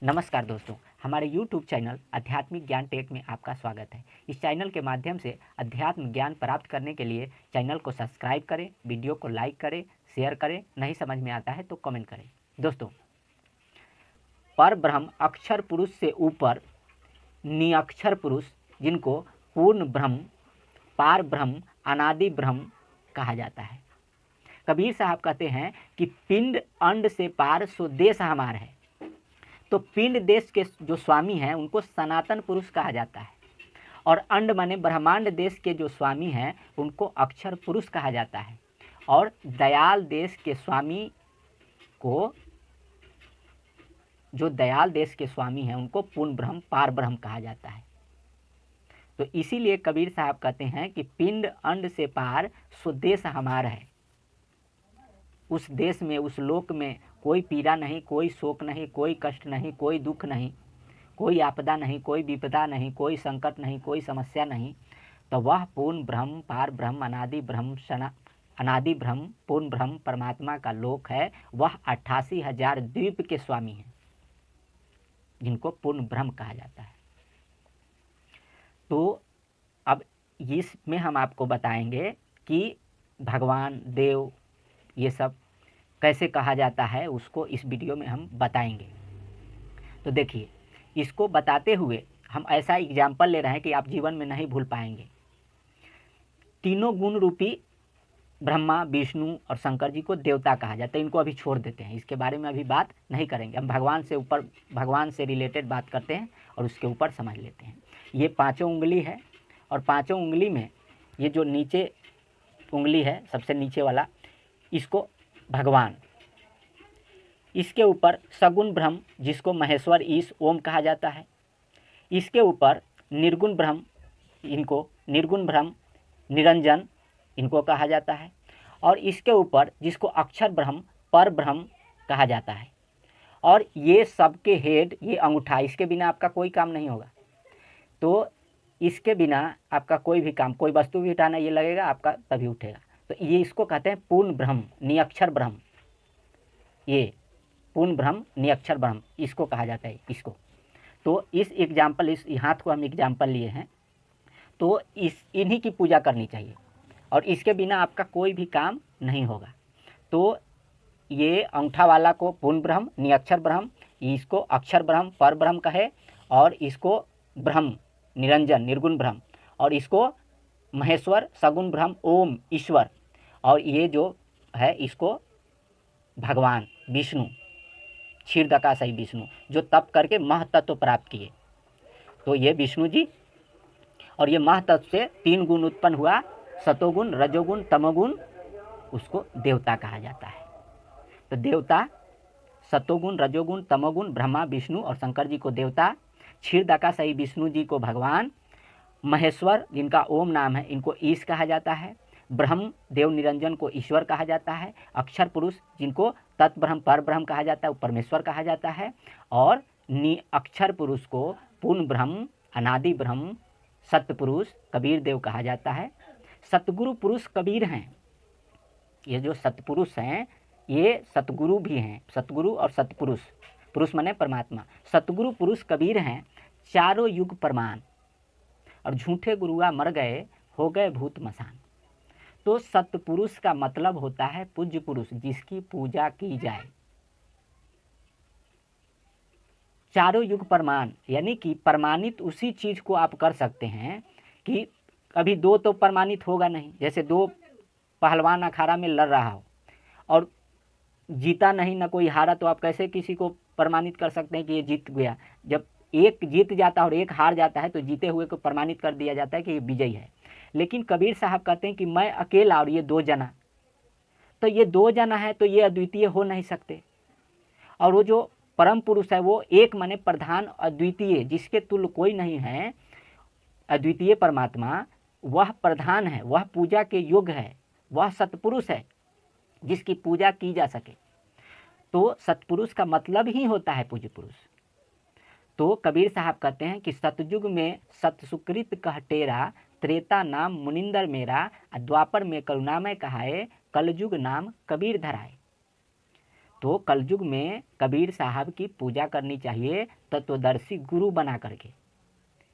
नमस्कार दोस्तों, हमारे YouTube चैनल आध्यात्मिक ज्ञान टेक में आपका स्वागत है। इस चैनल के माध्यम से अध्यात्म ज्ञान प्राप्त करने के लिए चैनल को सब्सक्राइब करें, वीडियो को लाइक करें, शेयर करें, नहीं समझ में आता है तो कमेंट करें। दोस्तों, पर ब्रह्म अक्षर पुरुष से ऊपर निअक्षर पुरुष, जिनको पूर्ण ब्रह्म, पार ब्रह्म, अनादि ब्रह्म कहा जाता है। कबीर साहब कहते हैं कि पिंड अंड से पार सो देश हमार है। तो पिंड देश के जो स्वामी हैं उनको सनातन पुरुष कहा जाता है, और अंड माने ब्रह्मांड देश के जो स्वामी हैं उनको अक्षर पुरुष कहा जाता है, और दयाल देश के स्वामी को, जो दयाल देश के स्वामी हैं उनको पूर्ण ब्रह्म, पार ब्रह्म कहा जाता है। तो इसीलिए कबीर साहब कहते हैं कि पिंड अंड से पार सो देश हमारा है। उस देश में, उस लोक में कोई पीड़ा नहीं, कोई शोक नहीं, कोई कष्ट नहीं, कोई दुख नहीं, कोई आपदा नहीं, कोई विपदा नहीं, कोई संकट नहीं, कोई समस्या नहीं। तो वह पूर्ण ब्रह्म, पार ब्रह्म, अनादि ब्रह्म, अनादि ब्रह्म, पूर्ण ब्रह्म परमात्मा का लोक है। वह 88,000 द्वीप के स्वामी हैं, जिनको पूर्ण ब्रह्म कहा जाता है। तो अब इसमें हम आपको बताएंगे कि भगवान, देव, ये सब कैसे कहा जाता है, उसको इस वीडियो में हम बताएंगे। तो देखिए, इसको बताते हुए हम ऐसा एग्जाम्पल ले रहे हैं कि आप जीवन में नहीं भूल पाएंगे। तीनों गुण रूपी ब्रह्मा, विष्णु और शंकर जी को देवता कहा जाता है। इनको अभी छोड़ देते हैं, इसके बारे में अभी बात नहीं करेंगे। हम भगवान से ऊपर, भगवान से रिलेटेड बात करते हैं और उसके ऊपर समझ लेते हैं। ये पाँचों उंगली है, और पाँचों उंगली में ये जो नीचे उंगली है, सबसे नीचे वाला, इसको भगवान, इसके ऊपर सगुण ब्रह्म, जिसको महेश्वर, ईश, ओम कहा जाता है। इसके ऊपर निर्गुण ब्रह्म, इनको निर्गुण ब्रह्म, निरंजन, इनको कहा जाता है। और इसके ऊपर जिसको अक्षर ब्रह्म, पर ब्रह्म कहा जाता है। और ये सबके हेड, ये अंगूठा, इसके बिना आपका कोई काम नहीं होगा। तो इसके बिना आपका कोई भी काम, कोई वस्तु भी उठाना, ये लगेगा आपका तभी उठेगा। तो ये इसको कहते हैं पूर्ण ब्रह्म, निअक्षर ब्रह्म। ये पूर्ण ब्रह्म, निअक्षर ब्रह्म, इसको कहा जाता है, इसको। तो इस एग्जाम्पल, इस हाथ को हम एग्जाम्पल लिए हैं, तो इन्हीं की पूजा करनी चाहिए, और इसके बिना आपका कोई भी काम नहीं होगा। तो ये अंगूठा वाला को पूर्ण ब्रह्म, निअक्षर ब्रह्म, इसको अक्षर ब्रह्म, पर ब्रह्म कहे, और इसको ब्रह्म, निरंजन, निर्गुण ब्रह्म, और इसको महेश्वर, सगुण ब्रह्म, ओम, ईश्वर, और ये जो है इसको भगवान विष्णु, क्षीरदकाशयी विष्णु, जो तप करके महतत्व प्राप्त किए। तो ये विष्णु जी, और ये महतत्व से 3 गुण उत्पन्न हुआ, सतोगुण, रजोगुण, तमोगुण, उसको देवता कहा जाता है। तो देवता, सतोगुण, रजोगुण, तमोगुण, ब्रह्मा, विष्णु और शंकर जी को देवता, क्षीरदकाशयी विष्णु जी को भगवान, महेश्वर, जिनका ओम नाम है, इनको ईश कहा जाता है, ब्रह्म, देव निरंजन को ईश्वर कहा जाता है, अक्षर पुरुष, जिनको तत्ब्रह्म, पर ब्रह्म कहा जाता है, वो परमेश्वर कहा जाता है, और अक्षर पुरुष को पूर्ण ब्रह्म, अनादि ब्रह्म, सत्य पुरुष, कबीर देव कहा जाता है। सतगुरु पुरुष कबीर हैं। ये जो सतपुरुष हैं, ये सतगुरु भी हैं। सतगुरु और सतपुरुष, पुरुष माने परमात्मा। सतगुरु पुरुष कबीर हैं, चारों युग प्रमाण, और झूठे गुरुआ मर गए, हो गए भूत मसान। तो सतपुरुष का मतलब होता है पूज्य पुरुष, जिसकी पूजा की जाए। चारों युग प्रमाण, यानी कि प्रमाणित उसी चीज को आप कर सकते हैं कि अभी 2 तो प्रमाणित होगा नहीं। जैसे 2 पहलवान अखाड़ा में लड़ रहा हो और जीता नहीं, ना कोई हारा, तो आप कैसे किसी को प्रमाणित कर सकते हैं कि ये जीत गया? जब एक जीत जाता है और एक हार जाता है, तो जीते हुए को प्रमाणित कर दिया जाता है कि ये विजयी है। लेकिन कबीर साहब कहते हैं कि मैं अकेला और ये 2 जना, तो ये 2 जना है, तो ये अद्वितीय हो नहीं सकते। और वो जो परम पुरुष है, वो एक माने प्रधान, अद्वितीय, जिसके तुल्य कोई नहीं है, अद्वितीय परमात्मा, वह प्रधान है, वह पूजा के योग्य है, वह सतपुरुष है, जिसकी पूजा की जा सके। तो सतपुरुष का मतलब ही होता है पूज्य पुरुष। तो कबीर साहब कहते हैं कि सतयुग में सत सुकृत कह टेरा, त्रेता नाम मुनिंदर मेरा, द्वापर में करुणामय कहाए, कलयुग नाम कबीर धराए। तो कलयुग में कबीर साहब की पूजा करनी चाहिए तत्वदर्शी गुरु बना करके,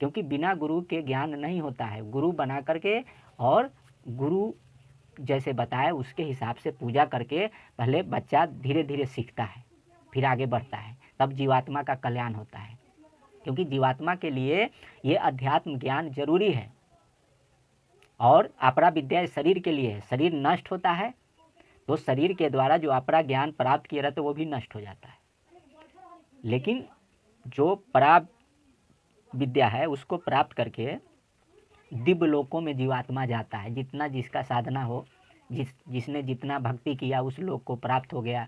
क्योंकि बिना गुरु के ज्ञान नहीं होता है। गुरु बना करके और गुरु जैसे बताए उसके हिसाब से पूजा करके पहले बच्चा धीरे धीरे सीखता है, फिर आगे बढ़ता है, तब जीवात्मा का कल्याण होता है। क्योंकि जीवात्मा के लिए ये अध्यात्म ज्ञान जरूरी है, और अपरा विद्या शरीर के लिए है। शरीर नष्ट होता है तो शरीर के द्वारा जो अपरा ज्ञान प्राप्त किया रहता है वो भी नष्ट हो जाता है। लेकिन जो परा विद्या है उसको प्राप्त करके दिव्य लोकों में जीवात्मा जाता है। जितना जिसका साधना हो, जिसने जितना भक्ति किया उस लोक को प्राप्त हो गया।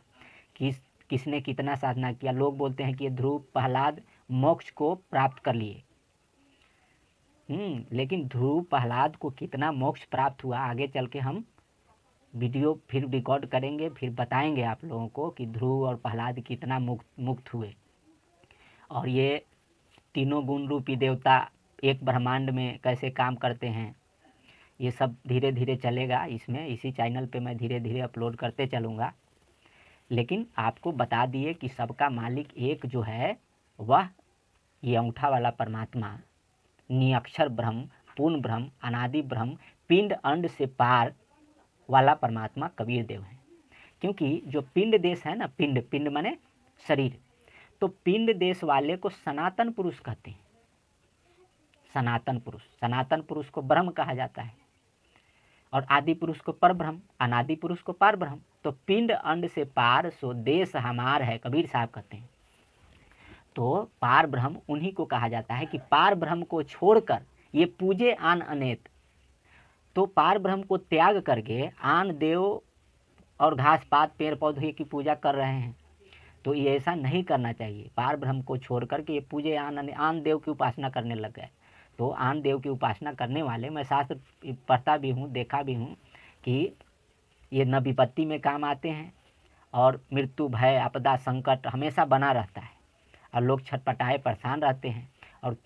किसने कितना साधना किया। लोग बोलते हैं कि ये ध्रुव प्रहलाद मोक्ष को प्राप्त कर लिए। लेकिन ध्रुव प्रहलाद को कितना मोक्ष प्राप्त हुआ आगे चल के हम वीडियो फिर रिकॉर्ड करेंगे, फिर बताएंगे आप लोगों को कि ध्रुव और प्रहलाद कितना मुक्त हुए। और ये तीनों गुण रूपी देवता एक ब्रह्मांड में कैसे काम करते हैं, ये सब धीरे धीरे चलेगा। इसमें इसी चैनल पे मैं धीरे धीरे अपलोड करते चलूँगा। लेकिन आपको बता दिए कि सबका मालिक एक जो है वह ये अंगूठा वाला परमात्मा, निअक्षर ब्रह्म, पूर्ण ब्रह्म, अनादि ब्रह्म, पिंड अंड से पार वाला परमात्मा कबीर देव है। क्योंकि जो पिंड देश है ना, पिंड माने शरीर, तो पिंड देश वाले को सनातन पुरुष कहते हैं। सनातन पुरुष को ब्रह्म कहा जाता है, और आदि पुरुष को पर ब्रह्म, अनादि पुरुष को पार ब्रह्म। तो पिंड अंड से पार सो देश हमार है, कबीर साहब कहते हैं। तो पार ब्रह्म उन्हीं को कहा जाता है कि पार ब्रह्म को छोड़कर ये पूजे आन अनेत। तो पार ब्रह्म को त्याग करके आन देव और घास पात पेड़ पौधे की पूजा कर रहे हैं, तो ये ऐसा नहीं करना चाहिए। पार ब्रह्म को छोड़ करके ये पूजे आन देव की उपासना करने लग गए। तो आन देव की उपासना करने वाले, मैं शास्त्र पढ़ता भी हूँ, देखा भी हूँ कि ये न विपत्ति में काम आते हैं, और मृत्यु भय आपदा संकट हमेशा बना रहता है, और लोग छटपटाए परेशान रहते हैं, और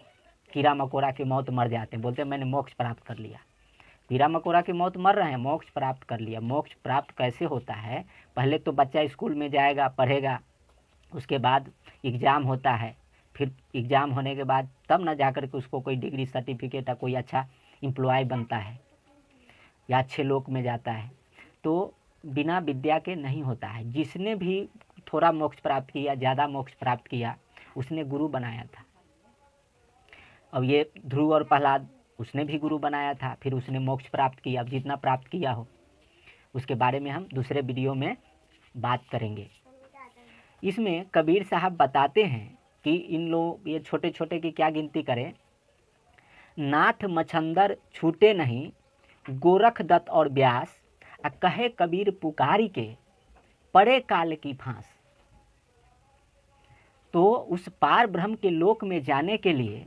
कीड़ा मकोड़ा की मौत मर जाते हैं। बोलते हैं मैंने मोक्ष प्राप्त कर लिया। कीड़ा मकोड़ा की मौत मर रहे हैं, मोक्ष प्राप्त कर लिया। मोक्ष प्राप्त कैसे होता है? पहले तो बच्चा स्कूल में जाएगा, पढ़ेगा, उसके बाद एग्ज़ाम होता है, फिर एग्ज़ाम होने के बाद तब ना जाकर के उसको कोई डिग्री सर्टिफिकेट या कोई अच्छा एम्प्लॉय बनता है या अच्छे लोक में जाता है। तो बिना विद्या के नहीं होता है। जिसने भी थोड़ा मोक्ष प्राप्त किया, ज़्यादा मोक्ष प्राप्त किया, उसने गुरु बनाया था। अब ये ध्रुव और प्रहलाद, उसने भी गुरु बनाया था, फिर उसने मोक्ष प्राप्त किया। अब जितना प्राप्त किया हो उसके बारे में हम दूसरे वीडियो में बात करेंगे। इसमें कबीर साहब बताते हैं कि इन लोग ये छोटे छोटे की क्या गिनती करें। नाथ मछंदर छूटे नहीं, गोरख दत्त और व्यास, कहे कबीर पुकारी के, पड़े काल की फांस। तो उस पार ब्रह्म के लोक में जाने के लिए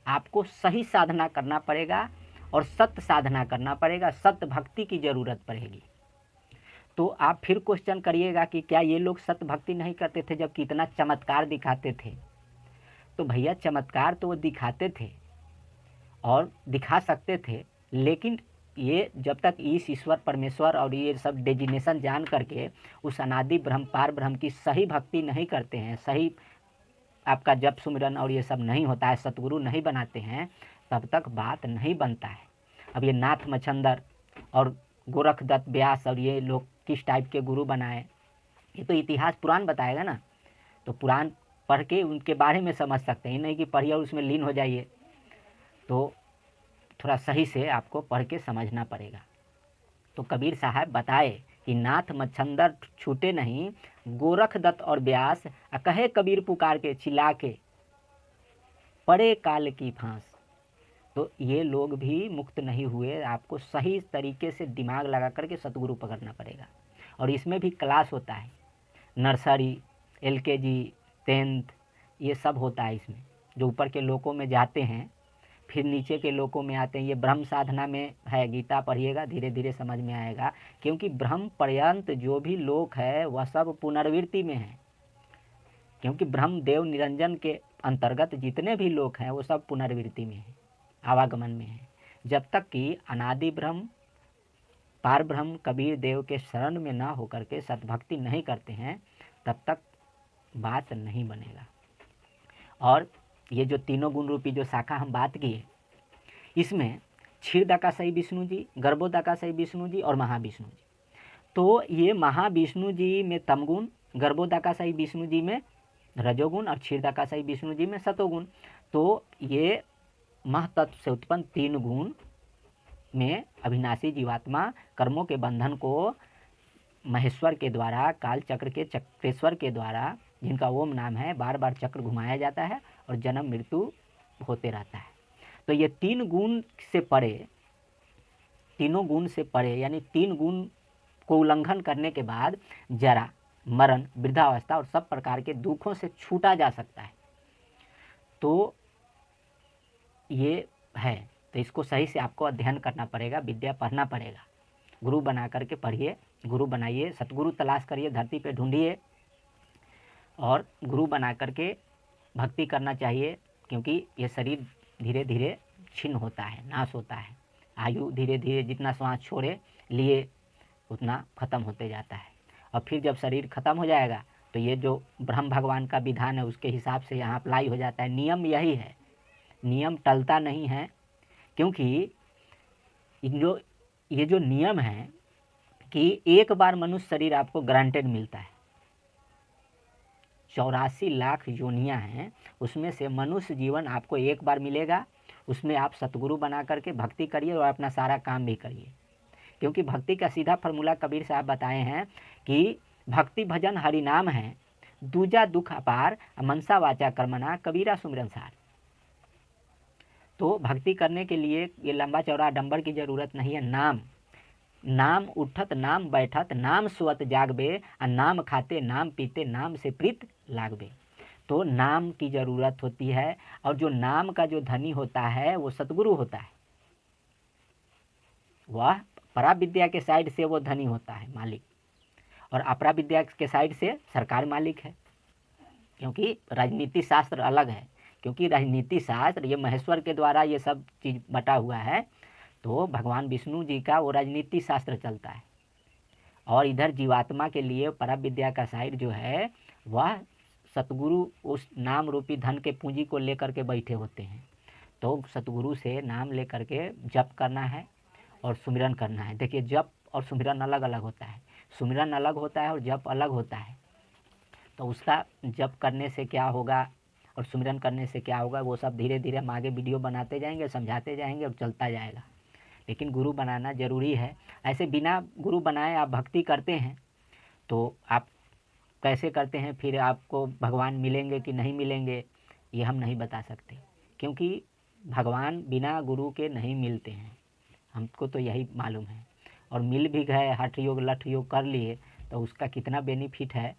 आपको सही साधना करना पड़ेगा, और सत्य साधना करना पड़ेगा, सत्य भक्ति की ज़रूरत पड़ेगी। तो आप फिर क्वेश्चन करिएगा कि क्या ये लोग सत्य भक्ति नहीं करते थे जब कितना चमत्कार दिखाते थे? तो भैया चमत्कार तो वो दिखाते थे और दिखा सकते थे, लेकिन ये जब तक ईश्वर परमेश्वर और ये सब डेजिनेशन जान करके उस अनादि ब्रह्म पार ब्रह्म की सही भक्ति नहीं करते हैं, सही आपका जप सुमिरन और ये सब नहीं होता है, सतगुरु नहीं बनाते हैं, तब तक बात नहीं बनता है। अब ये नाथ मछंदर और गोरख दत्त व्यास और ये लोग किस टाइप के गुरु बनाए, ये तो इतिहास पुराण बताएगा ना। तो पुराण पढ़ के उनके बारे में समझ सकते हैं, नहीं कि पढ़िए और उसमें लीन हो जाइए। तो थोड़ा सही से आपको पढ़ के समझना पड़ेगा। तो कबीर साहब बताए कि नाथ मच्छंदर छूटे नहीं, गोरख दत्त और व्यास, कहे कबीर पुकार के चिल्ला के, पड़े काल की फांस। तो ये लोग भी मुक्त नहीं हुए। आपको सही तरीके से दिमाग लगा करके सतगुरु पकड़ना पड़ेगा। और इसमें भी क्लास होता है, नर्सरी, LKG, 10th, ये सब होता है इसमें। जो ऊपर के लोकों में जाते हैं फिर नीचे के लोकों में आते हैं। ये ब्रह्म साधना में है, गीता पढ़िएगा, धीरे धीरे समझ में आएगा। क्योंकि ब्रह्म पर्यंत जो भी लोक है वह सब पुनर्वृत्ति में है। क्योंकि ब्रह्म देव निरंजन के अंतर्गत जितने भी लोक हैं वो सब पुनर्वृत्ति में है, आवागमन में है। जब तक कि अनादि ब्रह्म पार ब्रह्म कबीर देव के शरण में ना होकर के सतभक्ति नहीं करते हैं, तब तक बात नहीं बनेगा। और ये जो तीनों गुण रूपी जो शाखा हम बात किए, इसमें क्षीरदाकाशायी विष्णु जी, गर्भोदाकाशायी विष्णु जी और महाविष्णु जी। तो ये महाविष्णु जी में तमगुण, गर्भोदाकाशायी विष्णु जी में रजोगुण और क्षीरदाकाशायी विष्णु जी में सतोगुण। तो ये महतत्व से उत्पन्न तीन गुण में अविनाशी जीवात्मा कर्मों के बंधन को महेश्वर के द्वारा, काल चक्र के चक्रेश्वर के द्वारा, जिनका ओम नाम है, बार बार चक्र घुमाया जाता है और जन्म मृत्यु होते रहता है। तो ये तीन गुण से परे, तीनों गुण से परे, यानी तीन गुण को उल्लंघन करने के बाद जरा, मरण, वृद्धावस्था और सब प्रकार के दुखों से छूटा जा सकता है। तो ये है, तो इसको सही से आपको अध्ययन करना पड़ेगा, विद्या पढ़ना पड़ेगा। गुरु बना करके पढ़िए, गुरु बनाइए, सतगुरु तलाश करिए, धरती पे ढूंढिए और गुरु बना करके भक्ति करना चाहिए, क्योंकि ये शरीर धीरे धीरे छिन्न होता है, नाश होता है। आयु धीरे धीरे जितना श्वास छोड़े लिए उतना खत्म होते जाता है। और फिर जब शरीर खत्म हो जाएगा तो ये जो ब्रह्म भगवान का विधान है उसके हिसाब से यहाँ अप्लाई हो जाता है। नियम यही है, नियम टलता नहीं है, क्योंकि ये जो नियम है कि एक बार मनुष्य शरीर आपको ग्रांटेड मिलता है। 84 लाख योनियां हैं, उसमें से मनुष्य जीवन आपको एक बार मिलेगा। उसमें आप सतगुरु बना करके भक्ति करिए और अपना सारा काम भी करिए, क्योंकि भक्ति का सीधा फॉर्मूला कबीर साहब बताए हैं कि भक्ति भजन हरि नाम है, दूजा दुख अपार, मनसा वाचा कर्मणा, कबीरा सुमिरन सार। तो भक्ति करने के लिए ये लंबा चौड़ा डंबर की जरूरत नहीं है। नाम, नाम उठत नाम बैठत, नाम सुअत जागबे, नाम खाते नाम पीते, नाम से प्रीत लागबे। तो नाम की जरूरत होती है, और जो नाम का जो धनी होता है वो सतगुरु होता है। वह परा विद्या के साइड से वो धनी होता है, मालिक, और अपरा विद्या के साइड से सरकार मालिक है। क्योंकि राजनीति शास्त्र अलग है, क्योंकि राजनीति शास्त्र ये महेश्वर के द्वारा ये सब चीज़ बटा हुआ है। तो भगवान विष्णु जी का वो राजनीति शास्त्र चलता है, और इधर जीवात्मा के लिए परा विद्या का साइड जो है वह सतगुरु उस नाम रूपी धन के पूंजी को लेकर के बैठे होते हैं। तो सतगुरु से नाम लेकर के जप करना है और सुमिरन करना है। देखिए, जप और सुमिरन अलग अलग होता है, सुमिरन अलग होता है और जप अलग होता है। तो उसका जप करने से क्या होगा और सुमिरन करने से क्या होगा, वो सब धीरे धीरे हम आगे वीडियो बनाते जाएंगे, समझाते जाएंगे और चलता जाएगा। लेकिन गुरु बनाना जरूरी है। ऐसे बिना गुरु बनाए आप भक्ति करते हैं तो आप कैसे करते हैं, फिर आपको भगवान मिलेंगे कि नहीं मिलेंगे ये हम नहीं बता सकते, क्योंकि भगवान बिना गुरु के नहीं मिलते हैं, हमको तो यही मालूम है। और मिल भी गए, हठ योग लठ योग कर लिए तो उसका कितना बेनिफिट है,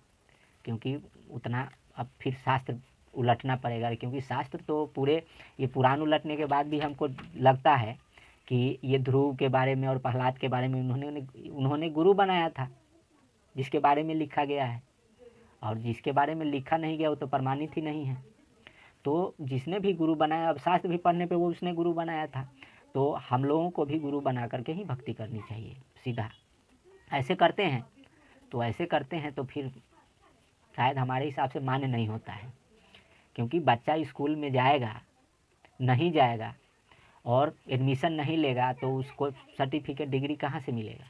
क्योंकि उतना अब फिर शास्त्र उलटना पड़ेगा। क्योंकि शास्त्र तो पूरे ये पुराण उलटने के बाद भी हमको लगता है कि ये ध्रुव के बारे में और प्रहलाद के बारे में उन्होंने गुरु बनाया था, जिसके बारे में लिखा गया है, और जिसके बारे में लिखा नहीं गया वो तो प्रमाणित ही नहीं है। तो जिसने भी गुरु बनाया, अब शास्त्र भी पढ़ने पे वो उसने गुरु बनाया था। तो हम लोगों को भी गुरु बना करके ही भक्ति करनी चाहिए सीधा। ऐसे करते हैं तो फिर शायद हमारे हिसाब से मान्य नहीं होता है, क्योंकि बच्चा स्कूल में जाएगा, नहीं जाएगा और एडमिशन नहीं लेगा तो उसको सर्टिफिकेट डिग्री कहाँ से मिलेगा।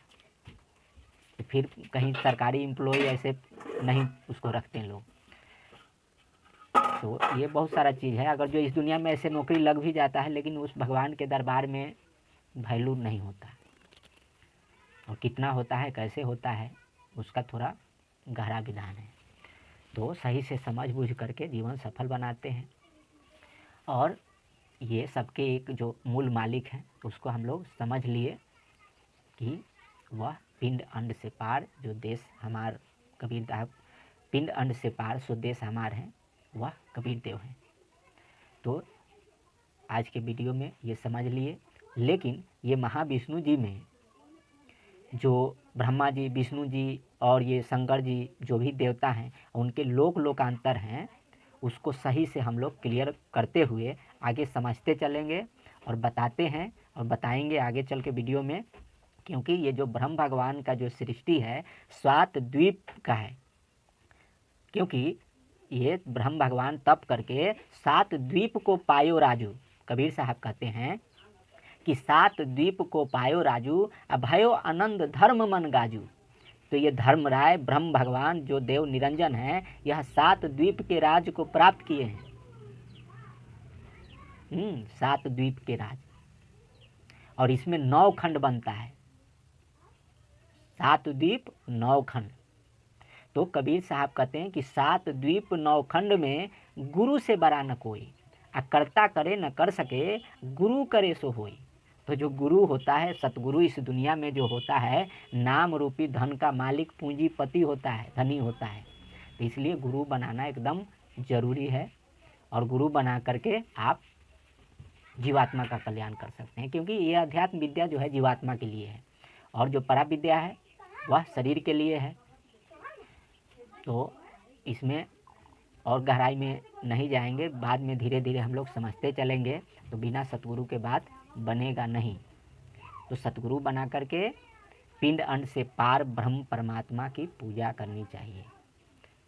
तो फिर कहीं सरकारी एम्प्लॉय ऐसे नहीं उसको रखते हैं लोग। तो ये बहुत सारा चीज़ है। अगर जो इस दुनिया में ऐसे नौकरी लग भी जाता है, लेकिन उस भगवान के दरबार में वैल्यू नहीं होता, और कितना होता है, कैसे होता है, उसका थोड़ा गहरा विधान है। तो सही से समझ बूझ करके जीवन सफल बनाते हैं। और ये सबके एक जो मूल मालिक हैं उसको हम लोग समझ लिए कि वह पिंड अंड से पार, जो देश हमार कबीर साहब, पिंड अंड से पार सो देश हमार हैं, वह कबीर देव हैं। तो आज के वीडियो में ये समझ लिए। लेकिन ये महाविष्णु जी में जो ब्रह्मा जी, विष्णु जी और ये शंकर जी जो भी देवता हैं, उनके लोकांतर हैं, उसको सही से हम लोग क्लियर करते हुए आगे समझते चलेंगे और बताते हैं और बताएंगे आगे चल के वीडियो में। क्योंकि ये जो ब्रह्म भगवान का जो सृष्टि है 7 द्वीप का है, क्योंकि ये ब्रह्म भगवान तप करके 7 द्वीप को पायो राजू। कबीर साहब कहते हैं कि 7 द्वीप को पायो राजू, अभयो आनंद धर्म मन गाजू। तो ये धर्मराय ब्रह्म भगवान जो देव निरंजन है, यह 7 द्वीप के राज को प्राप्त किए हैं। 7 द्वीप के राज, और इसमें 9 खंड बनता है। 7 द्वीप 9 खंड। तो कबीर साहब कहते हैं कि 7 द्वीप 9 खंड में गुरु से बड़ा न कोई, करता करे न कर सके, गुरु करे सो होई। तो जो गुरु होता है, सतगुरु इस दुनिया में जो होता है, नाम रूपी धन का मालिक पूंजीपति होता है, धनी होता है। तो इसलिए गुरु बनाना एकदम जरूरी है, और गुरु बना करके आप जीवात्मा का कल्याण कर सकते हैं, क्योंकि ये अध्यात्म विद्या जो है जीवात्मा के लिए है, और जो परा विद्या है वह शरीर के लिए है। तो इसमें और गहराई में नहीं जाएंगे, बाद में धीरे धीरे हम लोग समझते चलेंगे। तो बिना सतगुरु के बात बनेगा नहीं। तो सतगुरु बना करके पिंड अंड से पार ब्रह्म परमात्मा की पूजा करनी चाहिए।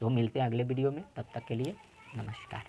तो मिलते हैं अगले वीडियो में, तब तक के लिए नमस्कार।